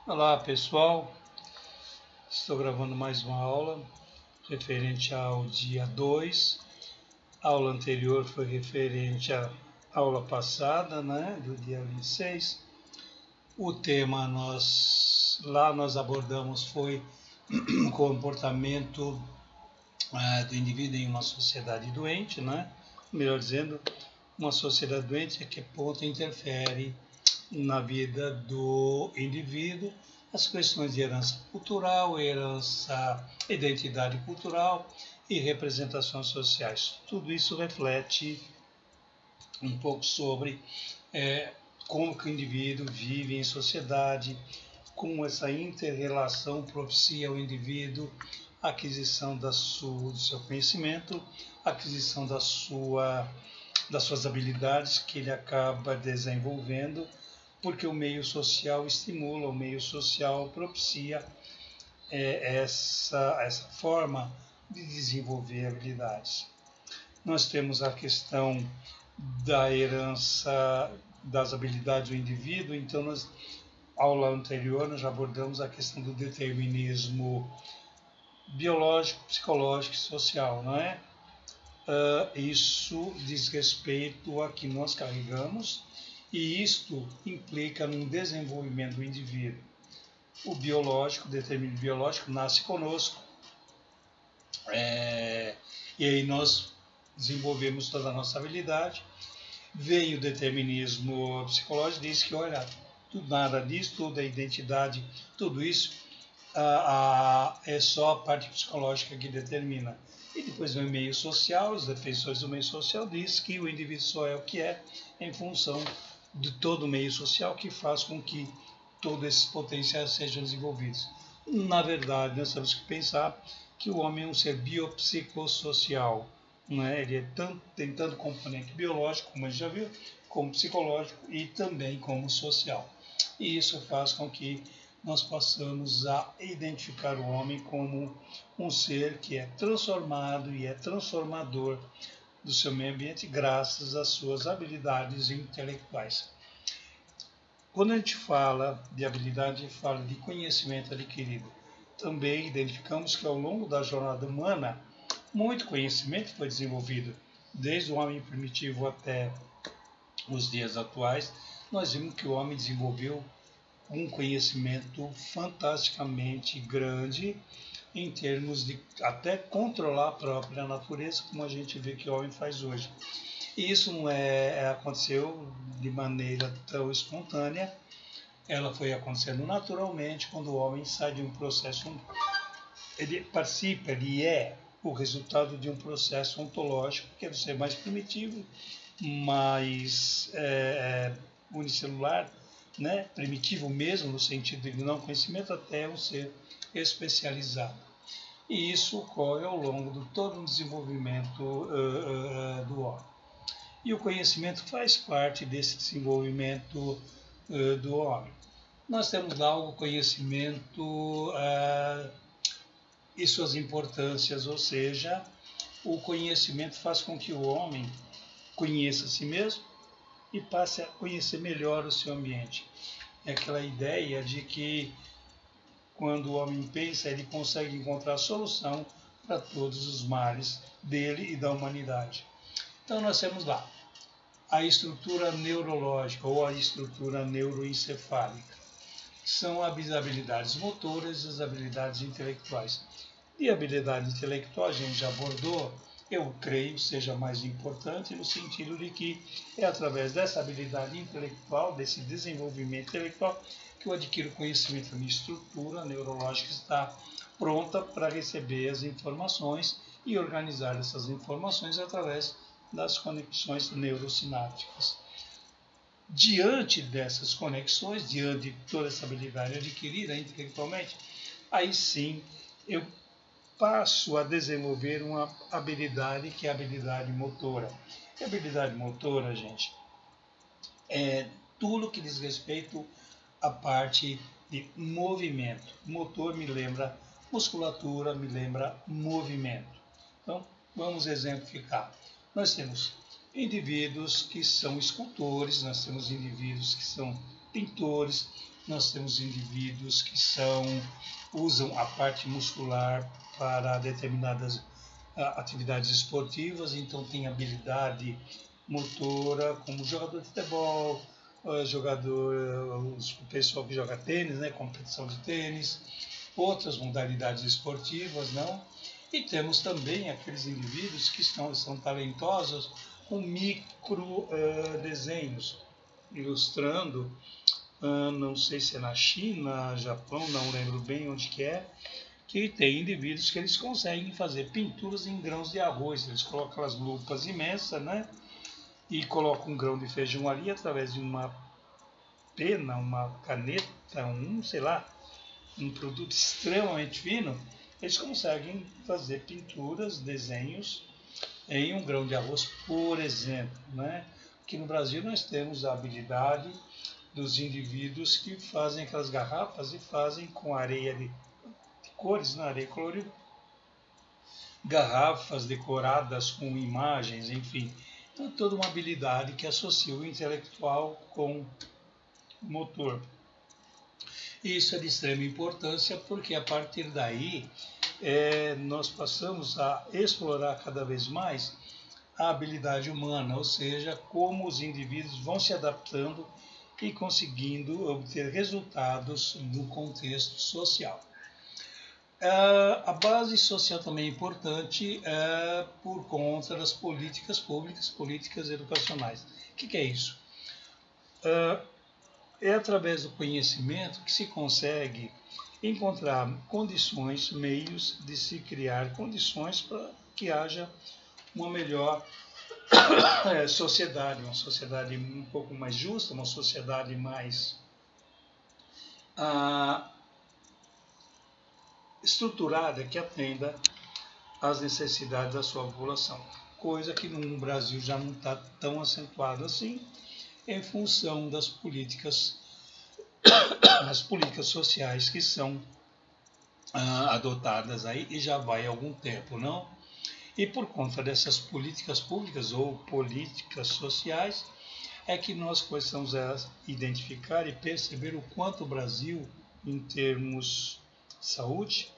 Olá pessoal, estou gravando mais uma aula referente ao dia 2. A aula anterior foi referente à aula passada, do dia 26. O tema nós abordamos foi o comportamento do indivíduo em uma sociedade doente, melhor dizendo, uma sociedade doente a que ponto interfere na vida do indivíduo as questões de herança cultural, identidade cultural e representações sociais. Tudo isso reflete um pouco sobre como que o indivíduo vive em sociedade, como essa inter-relação propicia ao indivíduo a aquisição do seu conhecimento, a aquisição das suas habilidades que ele acaba desenvolvendo, porque o meio social estimula, o meio social propicia essa forma de desenvolver habilidades. Nós temos a questão da herança das habilidades do indivíduo, então na aula anterior nós já abordamos a questão do determinismo biológico, psicológico e social, não é? Isso diz respeito a que nós carregamos e isto implica num desenvolvimento do indivíduo. O biológico, o determinismo biológico, nasce conosco e aí nós desenvolvemos toda a nossa habilidade. Vem o determinismo psicológico, diz que, olha, nada disso, toda a identidade, tudo isso é só a parte psicológica que determina. E depois vem o meio social, os defensores do meio social diz que o indivíduo só é o que é em função de todo o meio social que faz com que todos esses potenciais sejam desenvolvidos. Na verdade, nós temos que pensar que o homem é um ser biopsicossocial. Ele tem tanto componente biológico, como a gente já viu, como psicológico e também como social. E isso faz com que nós possamos identificar o homem como um ser que é transformado e é transformador do seu meio ambiente graças às suas habilidades intelectuais. Quando a gente fala de habilidade, a gente fala de conhecimento adquirido. Também identificamos que ao longo da jornada humana, muito conhecimento foi desenvolvido, desde o homem primitivo até os dias atuais. Nós vimos que o homem desenvolveu um conhecimento fantasticamente grande em termos de até controlar a própria natureza, como a gente vê que o homem faz hoje. E isso não aconteceu de maneira tão espontânea, ela foi acontecendo naturalmente quando o homem sai de um processo, ele participa, ele é o resultado de um processo ontológico, que é o ser mais primitivo, mais unicelular, primitivo mesmo, no sentido de não conhecimento, até um ser especializado. E isso ocorre ao longo de todo o desenvolvimento do homem. E o conhecimento faz parte desse desenvolvimento do homem. Nós temos lá o conhecimento e suas importâncias, ou seja, o conhecimento faz com que o homem conheça a si mesmo e passe a conhecer melhor o seu ambiente. É aquela ideia de que quando o homem pensa, ele consegue encontrar solução para todos os males dele e da humanidade. Então nós temos lá a estrutura neurológica ou a estrutura neuroencefálica, que são as habilidades motoras e as habilidades intelectuais. E a habilidade intelectual a gente já abordou, eu creio seja mais importante no sentido de que é através dessa habilidade intelectual, desse desenvolvimento intelectual, que eu adquiro conhecimento da minha estrutura neurológica está pronta para receber as informações e organizar essas informações através das conexões neurosinápticas. Diante dessas conexões, diante de toda essa habilidade adquirida intelectualmente, aí sim eu passo a desenvolver uma habilidade que é a habilidade motora. E a habilidade motora, gente, é tudo que diz respeito à parte de movimento. Motor me lembra musculatura, me lembra movimento. Então, vamos exemplificar. Nós temos indivíduos que são escultores, nós temos indivíduos que são pintores, nós temos indivíduos que usam a parte muscular para determinadas atividades esportivas, então tem habilidade motora, como jogador de futebol, o pessoal que joga tênis, né, competição de tênis, outras modalidades esportivas, não? E temos também aqueles indivíduos que são talentosos com micro desenhos, ilustrando, não sei se é na China, Japão, não lembro bem onde que tem indivíduos que eles conseguem fazer pinturas em grãos de arroz. Eles colocam aquelas lupas imensas, né? E colocam um grão de feijão ali através de uma pena, uma caneta, sei lá, um produto extremamente fino. Eles conseguem fazer pinturas, desenhos em um grão de arroz, por exemplo, né? Aqui no Brasil nós temos a habilidade dos indivíduos que fazem aquelas garrafas e fazem com areia de cores, na areia colorida, garrafas decoradas com imagens, enfim. Então, toda uma habilidade que associa o intelectual com o motor. E isso é de extrema importância porque a partir daí nós passamos a explorar cada vez mais a habilidade humana, ou seja, como os indivíduos vão se adaptando e conseguindo obter resultados no contexto social. A base social também é importante por conta das políticas públicas, políticas educacionais. O que é isso? É através do conhecimento que se consegue encontrar condições, meios de se criar condições para que haja uma melhor sociedade, uma sociedade um pouco mais justa, uma sociedade mais estruturada, que atenda às necessidades da sua população, coisa que no Brasil já não está tão acentuado assim, em função das políticas sociais que são adotadas aí e já vai há algum tempo, não? E por conta dessas políticas públicas ou políticas sociais é que nós começamos a identificar e perceber o quanto o Brasil, em termos de saúde,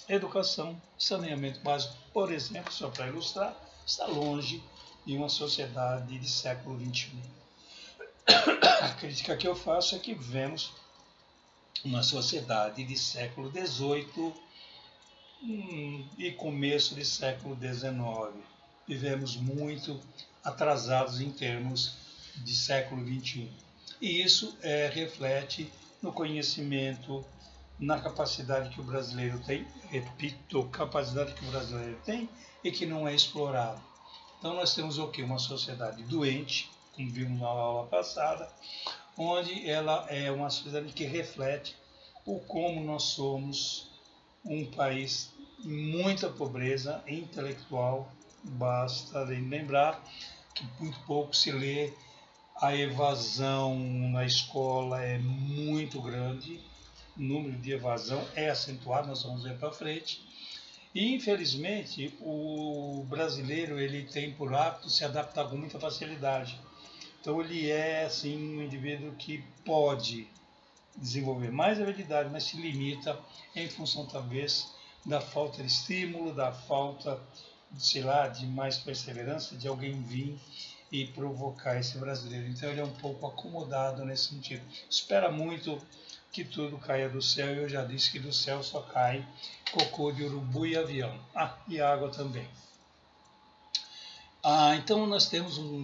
educação, saneamento básico, por exemplo, só para ilustrar, está longe de uma sociedade de século XXI. A crítica que eu faço é que vivemos uma sociedade de século XVIII e começo de século XIX. Vivemos muito atrasados em termos de século XXI. E isso reflete no conhecimento, na capacidade que o brasileiro tem, repito, capacidade que o brasileiro tem e que não é explorado. Então nós temos o quê? Uma sociedade doente, como vimos na aula passada, onde ela é uma sociedade que reflete o como nós somos um país de muita pobreza intelectual. Basta lembrar que muito pouco se lê, a evasão na escola é muito grande, o número de evasão é acentuado, nós vamos ver para frente. E, infelizmente, o brasileiro ele tem por hábito se adaptar com muita facilidade. Então, ele é assim, um indivíduo que pode desenvolver mais habilidade, mas se limita em função, talvez, da falta de estímulo, da falta, sei lá, de mais perseverança, de alguém vir e provocar esse brasileiro. Então, ele é um pouco acomodado nesse sentido. Espera muito que tudo caia do céu, e eu já disse que do céu só cai cocô de urubu e avião. E água também. Então nós temos um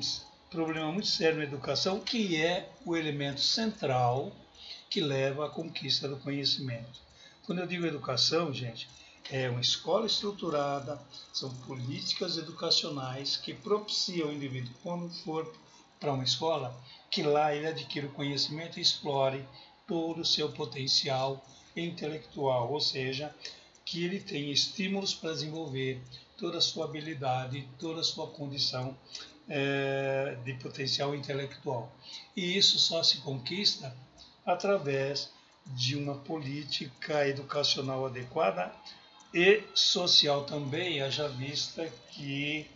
problema muito sério na educação, que é o elemento central que leva à conquista do conhecimento. Quando eu digo educação, gente, é uma escola estruturada, são políticas educacionais que propiciam o indivíduo, quando for para uma escola, que lá ele adquira o conhecimento e explore todo o seu potencial intelectual, ou seja, que ele tenha estímulos para desenvolver toda a sua habilidade, toda a sua condição de potencial intelectual. E isso só se conquista através de uma política educacional adequada e social também, haja vista que,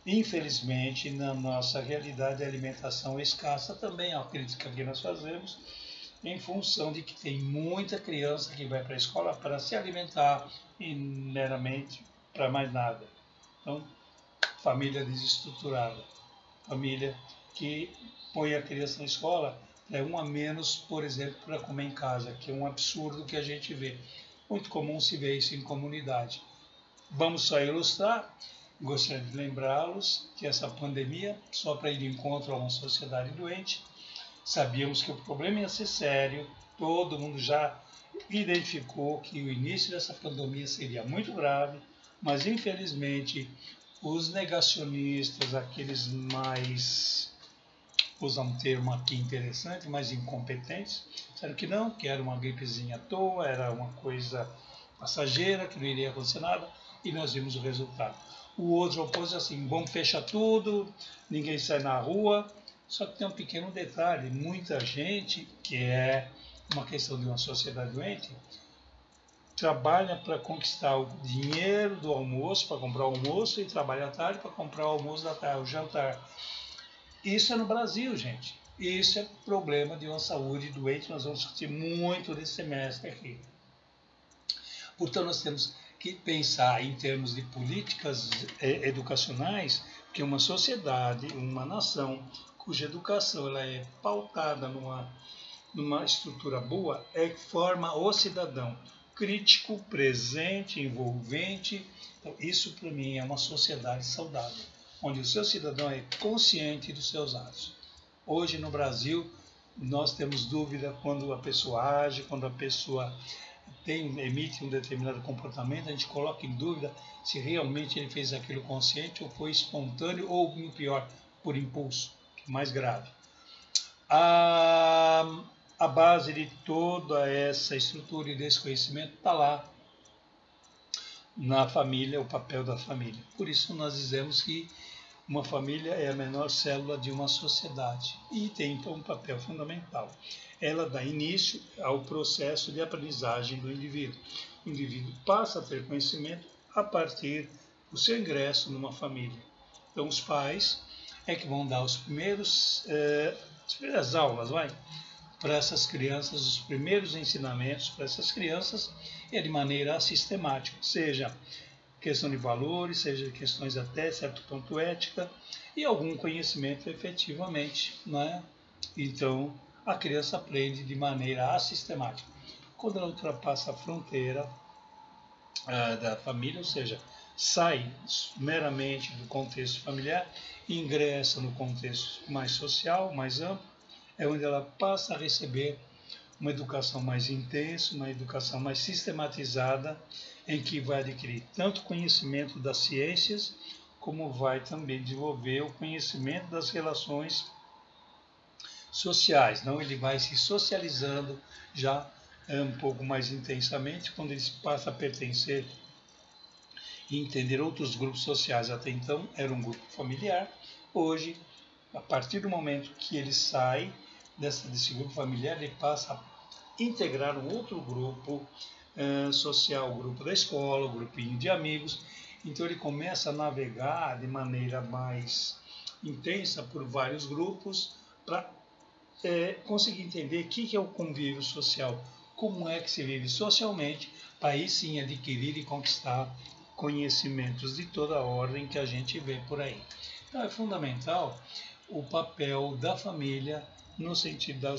infelizmente, na nossa realidade a alimentação é escassa também, é uma crítica que nós fazemos, em função de que tem muita criança que vai para a escola para se alimentar e meramente para mais nada. Então, família desestruturada, família que põe a criança na escola, é um a menos, por exemplo, para comer em casa, que é um absurdo que a gente vê. Muito comum se ver isso em comunidade. Vamos só ilustrar, gostaria de lembrá-los que essa pandemia, só para ir de encontro a uma sociedade doente, sabíamos que o problema ia ser sério, todo mundo já identificou que o início dessa pandemia seria muito grave, mas infelizmente os negacionistas, aqueles mais, vou usar um termo aqui interessante, mais incompetentes, disseram que não, que era uma gripezinha à toa, era uma coisa passageira, que não iria acontecer nada, e nós vimos o resultado. O outro opôs assim, vamos fechar tudo, ninguém sai na rua. Só que tem um pequeno detalhe, muita gente, que é uma questão de uma sociedade doente, trabalha para conquistar o dinheiro do almoço, para comprar o almoço, e trabalha à tarde para comprar o almoço da tarde, o jantar. Isso é no Brasil, gente. Isso é problema de uma saúde doente, nós vamos discutir muito nesse semestre aqui. Portanto, nós temos que pensar em termos de políticas educacionais, que uma sociedade, uma nação, cuja educação ela é pautada numa estrutura boa, é que forma o cidadão crítico, presente, envolvente. Então, isso, para mim, é uma sociedade saudável, onde o seu cidadão é consciente dos seus atos. Hoje, no Brasil, nós temos dúvida quando a pessoa age, quando a pessoa emite um determinado comportamento, a gente coloca em dúvida se realmente ele fez aquilo consciente ou foi espontâneo ou, pior, por impulso, que é mais grave. A base de toda essa estrutura e desse conhecimento está lá na família, o papel da família. Por isso nós dizemos que uma família é a menor célula de uma sociedade e tem então um papel fundamental. Ela dá início ao processo de aprendizagem do indivíduo. O indivíduo passa a ter conhecimento a partir do seu ingresso numa família. Então os pais é que vão dar as primeiras aulas, para essas crianças, os primeiros ensinamentos para essas crianças é de maneira sistemática, seja questão de valores, seja questões até certo ponto ética e algum conhecimento efetivamente, né? Então a criança aprende de maneira assistemática. Quando ela ultrapassa a fronteira da família, ou seja, sai meramente do contexto familiar e ingressa no contexto mais social, mais amplo, é onde ela passa a receber uma educação mais intensa, uma educação mais sistematizada, em que vai adquirir tanto conhecimento das ciências, como vai também desenvolver o conhecimento das relações sociais. Não, ele vai se socializando já um pouco mais intensamente, quando ele passa a pertencer e entender outros grupos sociais. Até então era um grupo familiar, hoje, a partir do momento que ele sai desse grupo familiar, ele passa a integrar um outro grupo social, o grupo da escola, o grupinho de amigos. Então ele começa a navegar de maneira mais intensa por vários grupos para conseguir entender o que é o convívio social, como é que se vive socialmente, para aí sim adquirir e conquistar conhecimentos de toda a ordem que a gente vê por aí. Então é fundamental o papel da família no sentido da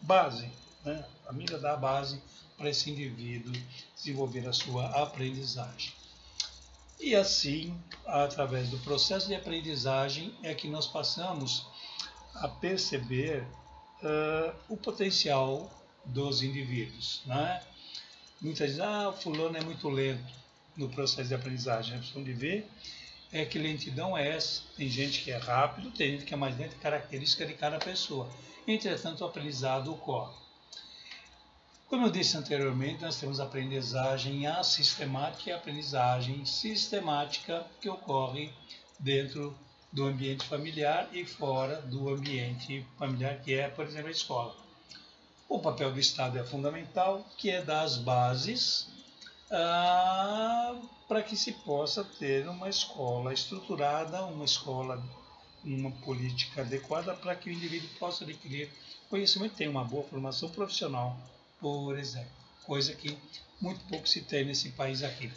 base, né? A família dá a base para esse indivíduo desenvolver a sua aprendizagem. E assim, através do processo de aprendizagem, é que nós passamos a perceber o potencial dos indivíduos, né? Muitas dizem, o fulano é muito lento no processo de aprendizagem. A questão de ver é que lentidão é essa. Tem gente que é rápido, tem gente que é mais lento, característica de cada pessoa. Entretanto, o aprendizado ocorre. Como eu disse anteriormente, nós temos a aprendizagem assistemática e a aprendizagem sistemática que ocorre dentro do ambiente familiar e fora do ambiente familiar, que é, por exemplo, a escola. O papel do Estado é fundamental, que é dar as bases para que se possa ter uma escola estruturada, uma escola uma política adequada para que o indivíduo possa adquirir conhecimento e tenha uma boa formação profissional, por exemplo, coisa que muito pouco se tem nesse país aqui.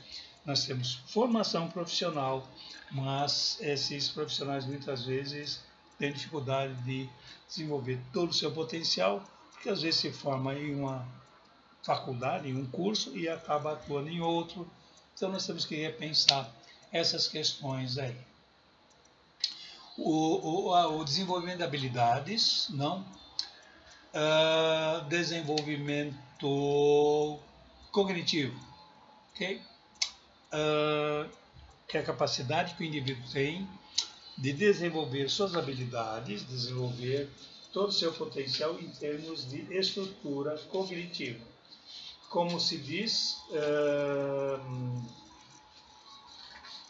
Nós temos formação profissional, mas esses profissionais muitas vezes têm dificuldade de desenvolver todo o seu potencial, porque às vezes se forma em uma faculdade, em um curso, e acaba atuando em outro. Então nós temos que repensar essas questões aí. O desenvolvimento de habilidades, não? Desenvolvimento cognitivo, ok? Que é a capacidade que o indivíduo tem de desenvolver suas habilidades, desenvolver todo o seu potencial em termos de estrutura cognitiva. Como se diz,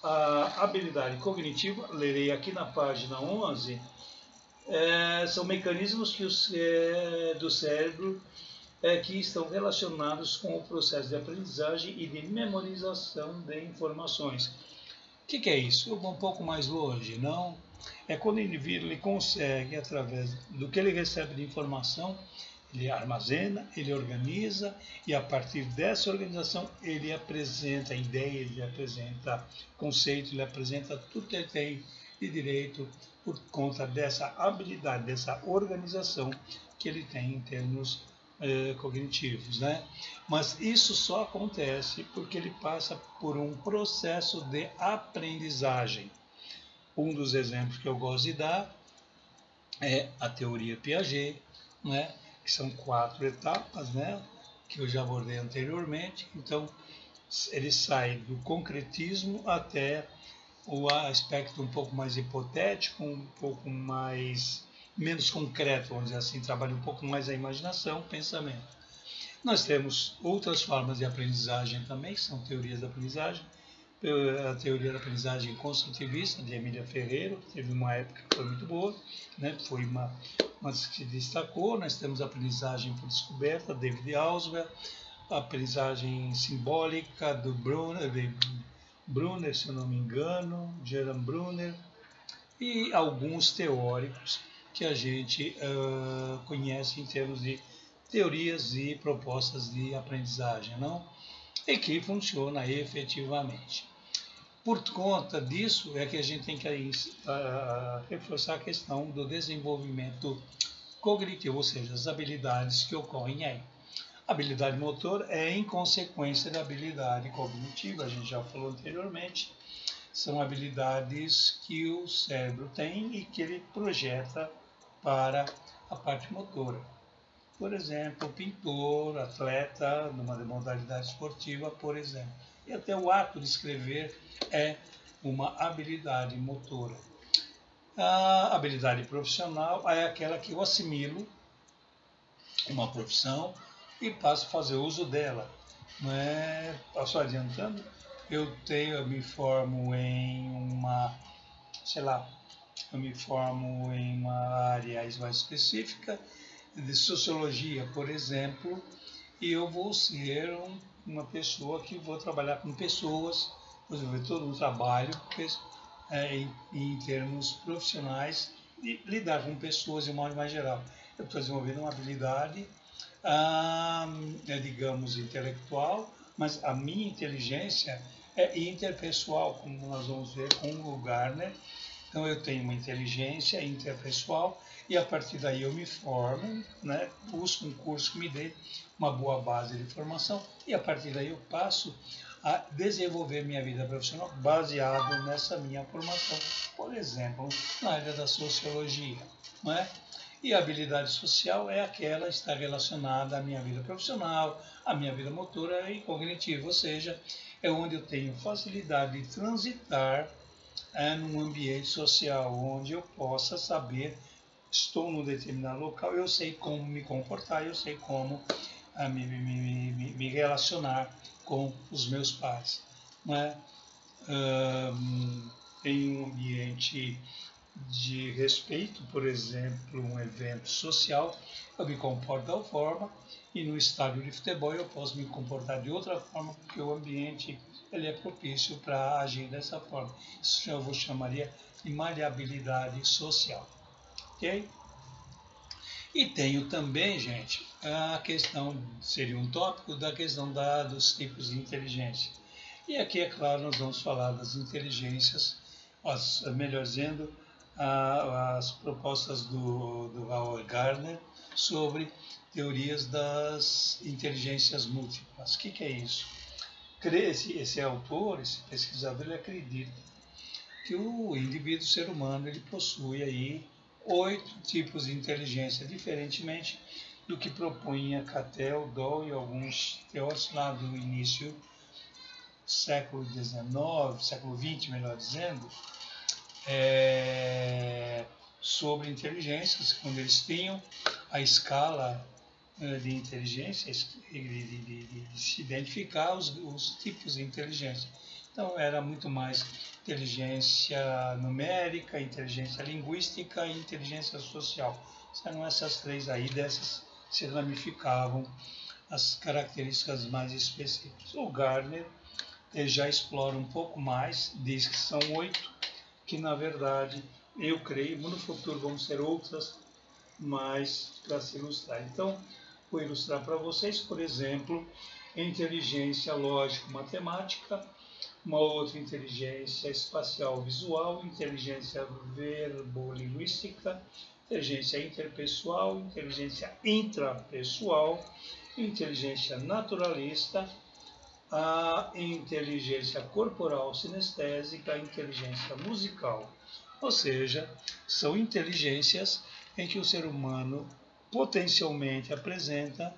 a habilidade cognitiva, lerei aqui na página 11, são mecanismos do cérebro que estão relacionados com o processo de aprendizagem e de memorização de informações. O que é isso? Eu vou um pouco mais longe, não? É quando o indivíduo ele consegue, através do que ele recebe de informação, ele armazena, ele organiza, e a partir dessa organização ele apresenta ideia, ele apresenta conceito, ele apresenta tudo que ele tem de direito por conta dessa habilidade, dessa organização que ele tem em termos cognitivos, né? Mas isso só acontece porque ele passa por um processo de aprendizagem. Um dos exemplos que eu gosto de dar é a teoria Piaget, né? Que são 4 etapas, né? Que eu já abordei anteriormente. Então, ele sai do concretismo até o aspecto um pouco mais hipotético, um pouco menos concreto, vamos dizer assim, trabalha um pouco mais a imaginação, o pensamento. Nós temos outras formas de aprendizagem também, que são teorias da aprendizagem. A teoria da aprendizagem construtivista, de Emília Ferreira, que teve uma época que foi muito boa, né? Foi uma que se destacou. Nós temos a aprendizagem por descoberta, David Ausubel, a aprendizagem simbólica do Brunner, se eu não me engano, Gerard Brunner, e alguns teóricos que a gente conhece em termos de teorias e propostas de aprendizagem, não? E que funciona efetivamente. Por conta disso é que a gente tem que reforçar a questão do desenvolvimento cognitivo, ou seja, as habilidades que ocorrem aí. A habilidade motora é em consequência da habilidade cognitiva, a gente já falou anteriormente. São habilidades que o cérebro tem e que ele projeta para a parte motora. Por exemplo, pintor, atleta, numa modalidade esportiva, por exemplo. E até o ato de escrever é uma habilidade motora. A habilidade profissional é aquela que eu assimilo uma profissão e passo a fazer uso dela. Não é? Passo adiantando, eu me formo em uma, eu me formo em uma área mais específica, de sociologia, por exemplo, e eu vou ser uma pessoa que vou trabalhar com pessoas, desenvolver todo um trabalho em termos profissionais e lidar com pessoas de um modo mais geral. Eu estou desenvolvendo uma habilidade, digamos, intelectual, mas a minha inteligência é interpessoal, como nós vamos ver com o Gardner. Então eu tenho uma inteligência interpessoal e a partir daí eu me formo, né, busco um curso que me dê uma boa base de formação e a partir daí eu passo a desenvolver minha vida profissional baseado nessa minha formação, por exemplo, na área da sociologia, não é? E a habilidade social é aquela que está relacionada à minha vida profissional, à minha vida motora e cognitiva, ou seja, é onde eu tenho facilidade de transitar num ambiente social, onde eu possa saber, estou num determinado local, eu sei como me comportar, eu sei como me relacionar com os meus pares. Né? Em um ambiente de respeito, por exemplo, um evento social, eu me comporto de tal forma, e no estádio de futebol eu posso me comportar de outra forma, porque o ambiente ele é propício para agir dessa forma. Isso eu chamaria e maleabilidade social. Ok? E tenho também, gente, a questão, seria um tópico da questão dos tipos de inteligência. E aqui, é claro, nós vamos falar das inteligências, melhor dizendo, as propostas do Howard Gardner sobre teorias das inteligências múltiplas. O que é isso? Esse autor, esse pesquisador, ele acredita que o indivíduo, o ser humano, ele possui aí 8 tipos de inteligência, diferentemente do que propunha Cattell, Doll e alguns teóricos lá do início do século XIX, século XX, melhor dizendo, sobre inteligências, quando eles tinham a escala de inteligência, de se identificar os tipos de inteligência. Então, era muito mais inteligência numérica, inteligência linguística e inteligência social. Eram essas três aí, dessas se ramificavam as características mais específicas. O Gardner já explora um pouco mais, diz que são 8, que na verdade, eu creio, no futuro vão ser outras, mas para se ilustrar. Então, vou ilustrar para vocês, por exemplo, inteligência lógico-matemática, uma outra inteligência espacial-visual, inteligência verbolinguística, inteligência interpessoal, inteligência intrapessoal, inteligência naturalista, a inteligência corporal sinestésica, a inteligência musical. Ou seja, são inteligências em que o ser humano potencialmente apresenta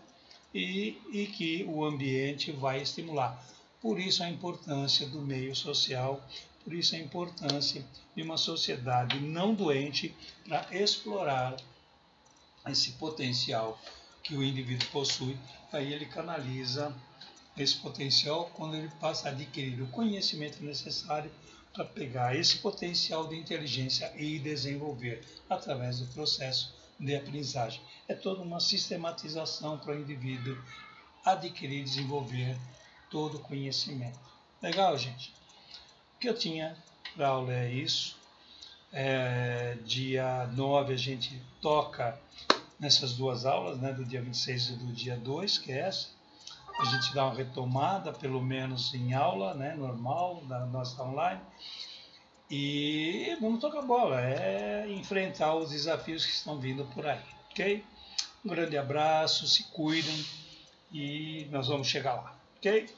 e que o ambiente vai estimular. Por isso a importância do meio social, por isso a importância de uma sociedade não doente para explorar esse potencial que o indivíduo possui. Aí ele canaliza esse potencial quando ele passa a adquirir o conhecimento necessário para pegar esse potencial de inteligência e desenvolver através do processo de aprendizagem. É toda uma sistematização para o indivíduo adquirir e desenvolver todo o conhecimento. Legal, gente? O que eu tinha para a aula é isso. Dia 9 a gente toca nessas duas aulas, né, do dia 26 e do dia 2, que é essa. A gente dá uma retomada, pelo menos em aula, né, normal, da nossa online. E vamos tocar bola, enfrentar os desafios que estão vindo por aí, ok? Um grande abraço, se cuidem e nós vamos chegar lá, ok?